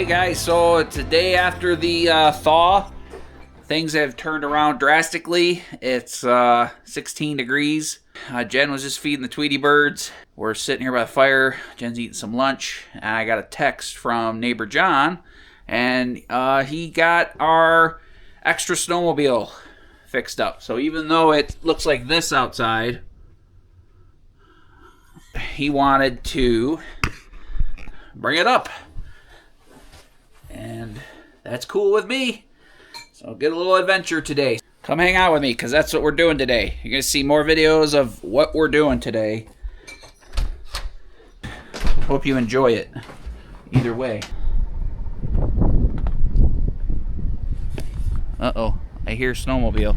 Hey guys, so it's a day after the thaw. Things have turned around drastically. It's 16 degrees. Jen was just feeding the Tweety birds. We're sitting here by the fire. Jen's eating some lunch. And I got a text from neighbor John, and he got our extra snowmobile fixed up. So even though it looks like this outside, he wanted to bring it up. And that's cool with me. So get a little adventure today. Come hang out with me, because that's what we're doing today. You're going to see more videos of what we're doing today. Hope you enjoy it. Either way. Uh-oh. I hear snowmobile.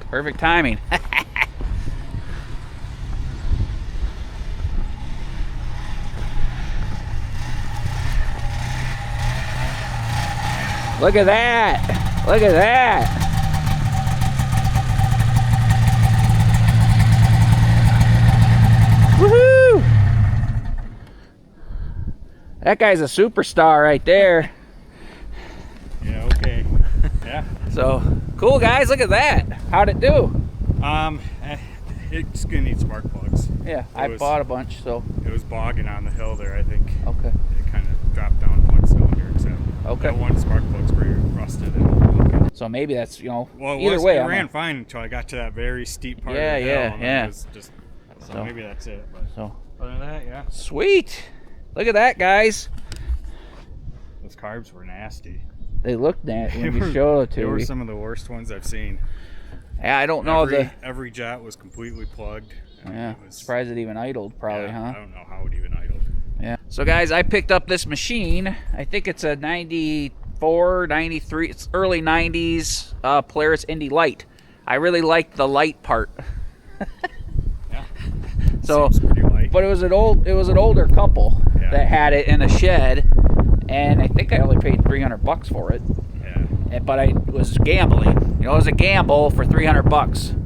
Perfect timing. Look at that! Look at that! Woohoo! That guy's a superstar right there. Yeah, okay. Yeah. So, cool guys, look at that. How'd it do? It's gonna need spark plugs. Yeah, I bought a bunch, so. It was bogging on the hill there, I think. Okay. It kind of dropped down one cylinder, except okay. that one spark plug's pretty rusted and so maybe that's, you know, well, either way. It ran fine until I got to that very steep part of the hill. Yeah. It was just, so maybe that's it. But so, other than that, yeah. Sweet. Look at that, guys. Those carbs were nasty. They looked nasty when you showed it to me. They were some of the worst ones I've seen. Yeah, I don't know. Every jet was completely plugged. Yeah, surprised it even idled, probably, yeah, huh? I don't know how it even idled. Yeah. So, guys, I picked up this machine. I think it's a 94, 93, it's early 90s Polaris Indy Light. I really liked the light part. Yeah. So, seems pretty light. but it was an older couple that had it in a shed, and I think I only paid $300 for it. Yeah. But I was gambling. You know, it was a gamble for $300.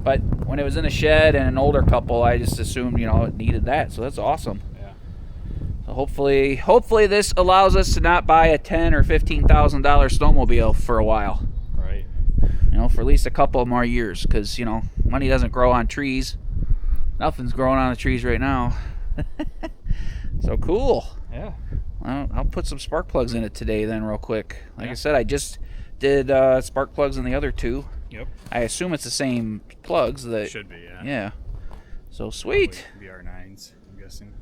But when it was in a shed and an older couple, I just assumed, you know, it needed that. So that's awesome. Yeah. So hopefully this allows us to not buy a $10,000 or $15,000 snowmobile for a while. Right. You know, for at least a couple more years, because, you know, money doesn't grow on trees. Nothing's growing on the trees right now. So cool. Yeah. Well, I'll put some spark plugs in it today then real quick. Like I said, I just did spark plugs in the other two. Yep. I assume it's the same plugs that It should be, yeah. Yeah. So sweet. VR9s, I'm guessing.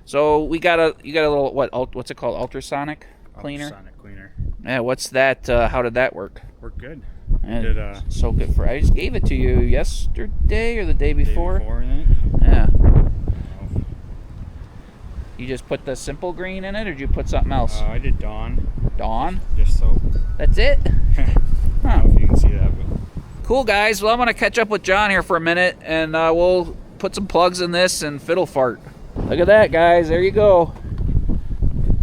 So you got a little what's it called? Ultrasonic cleaner? Ultrasonic cleaner. Yeah, what's that? How did that work? Worked good. And soak it for. I just gave it to you yesterday or the day before. Day before, I think. Yeah. Oh. You just put the simple green in it, or did you put something else? I did Dawn. Dawn? Just soap. That's it? I don't know if you can see that, but Cool, guys. Well, I'm going to catch up with John here for a minute, and we'll put some plugs in this and fiddle fart. Look at that, guys. There you go.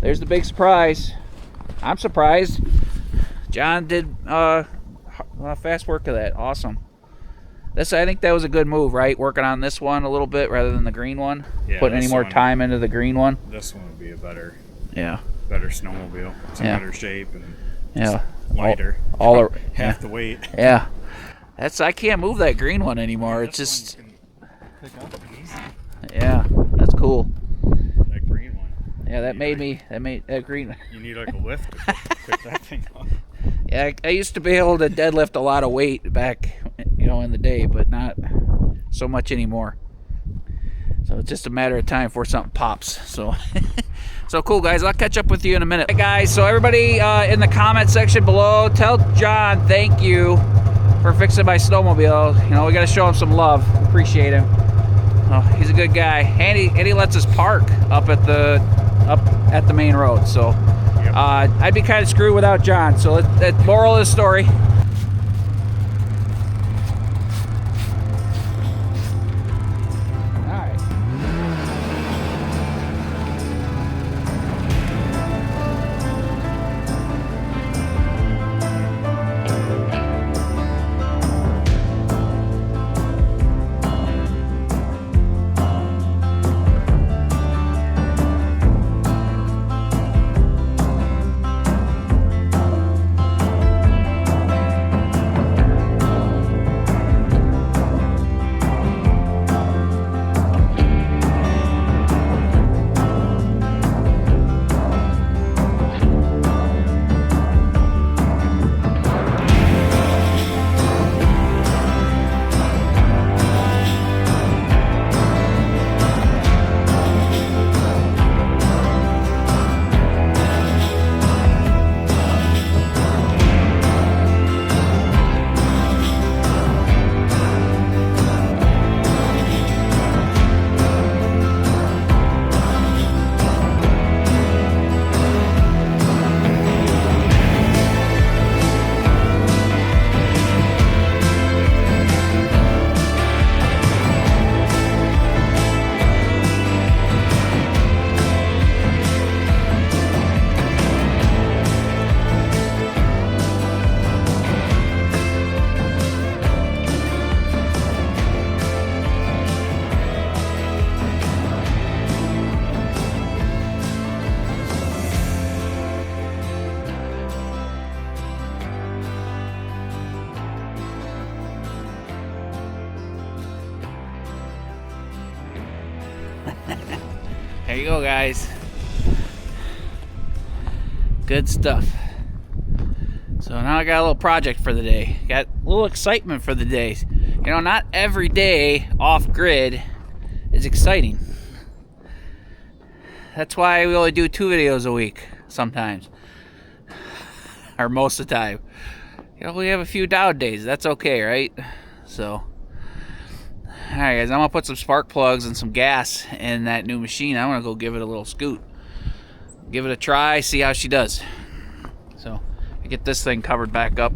There's the big surprise. I'm surprised. John did fast work of that. Awesome. I think that was a good move, right? Working on this one a little bit rather than the green one. Yeah, putting any more time into the green one. This one would be a better snowmobile. It's in better shape and lighter. Half the weight. Yeah. I can't move that green one anymore. It's just. Pick up easy. Yeah, that's cool. That green one. Yeah, that made that green. You need like a lift to pick that thing up. Yeah, I used to be able to deadlift a lot of weight back, you know, in the day, but not so much anymore. So it's just a matter of time before something pops. So, so cool, guys. I'll catch up with you in a minute. Hey, guys. So everybody in the comment section below, tell John thank you for fixing my snowmobile. You know, we got to show him some love. Appreciate him. Oh, he's a good guy, and he lets us park up at the main road. So yep. I'd be kind of screwed without John. So moral of the story. There you go, guys. Good stuff. So now I got a little project for the day. Got a little excitement for the day. You know, not every day off grid is exciting. That's why we only do 2 videos a week sometimes. Or most of the time. You know, we have a few down days. That's okay, right? So, alright guys, I'm going to put some spark plugs and some gas in that new machine. I'm going to go give it a little scoot. Give it a try, see how she does. So, I get this thing covered back up.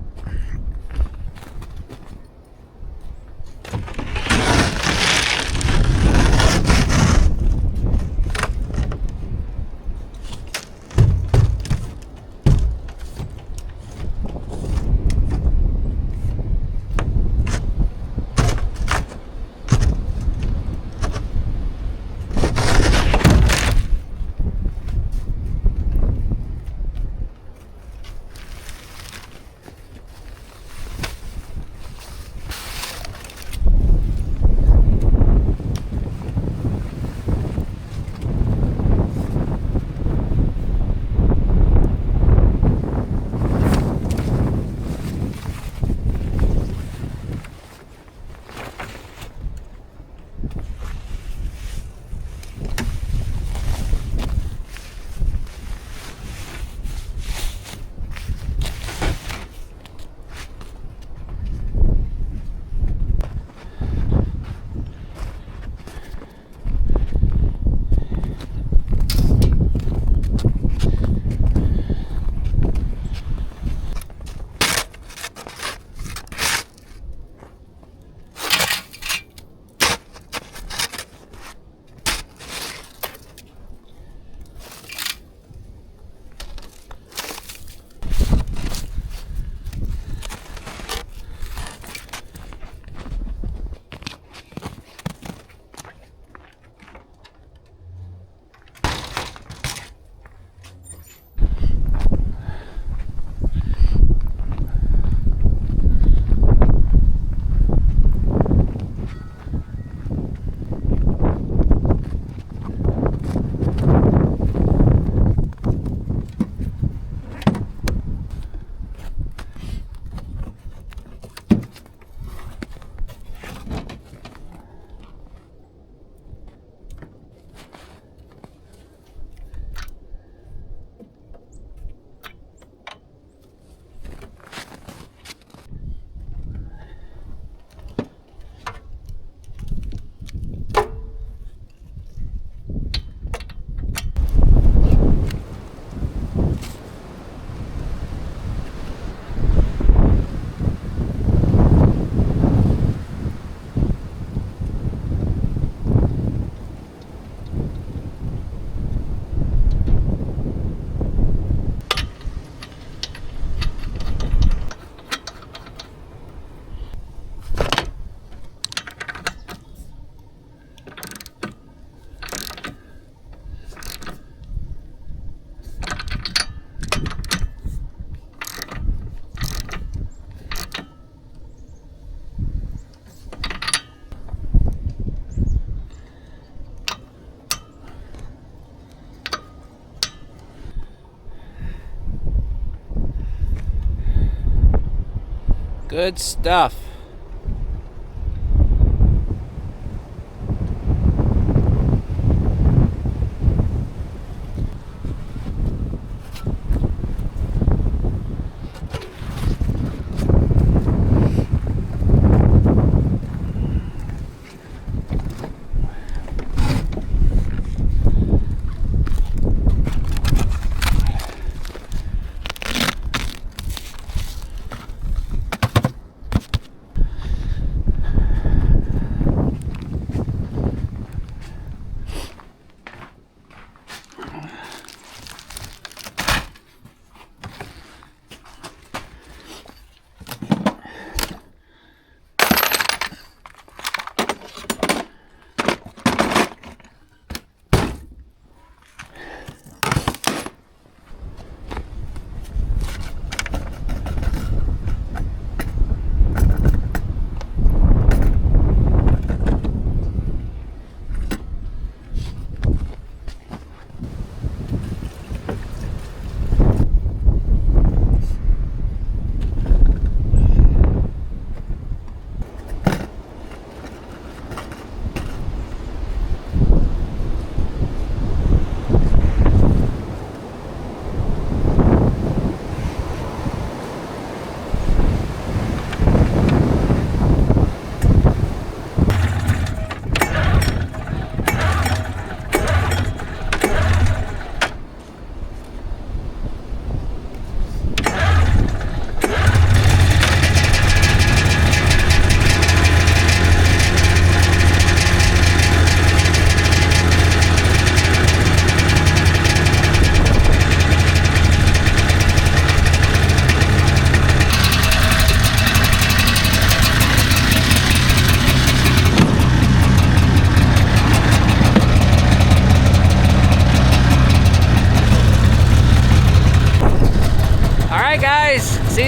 Good stuff.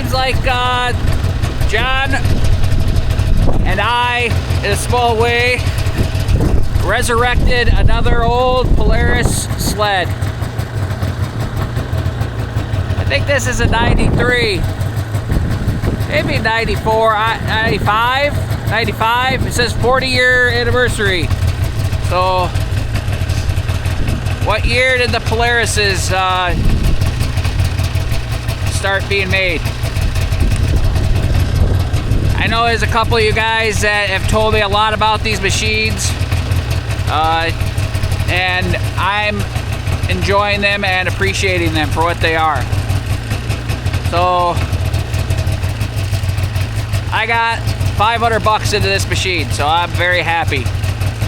seems like John and I, in a small way, resurrected another old Polaris sled. I think this is a 93, maybe 94, 95. It says 40-year anniversary. So, what year did the Polarises start being made? I know there's a couple of you guys that have told me a lot about these machines, and I'm enjoying them and appreciating them for what they are. So I got $500 into this machine, so I'm very happy.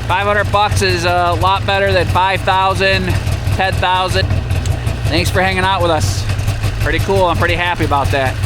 $500 is a lot better than $5,000, $10,000. Thanks for hanging out with us. Pretty cool. I'm pretty happy about that.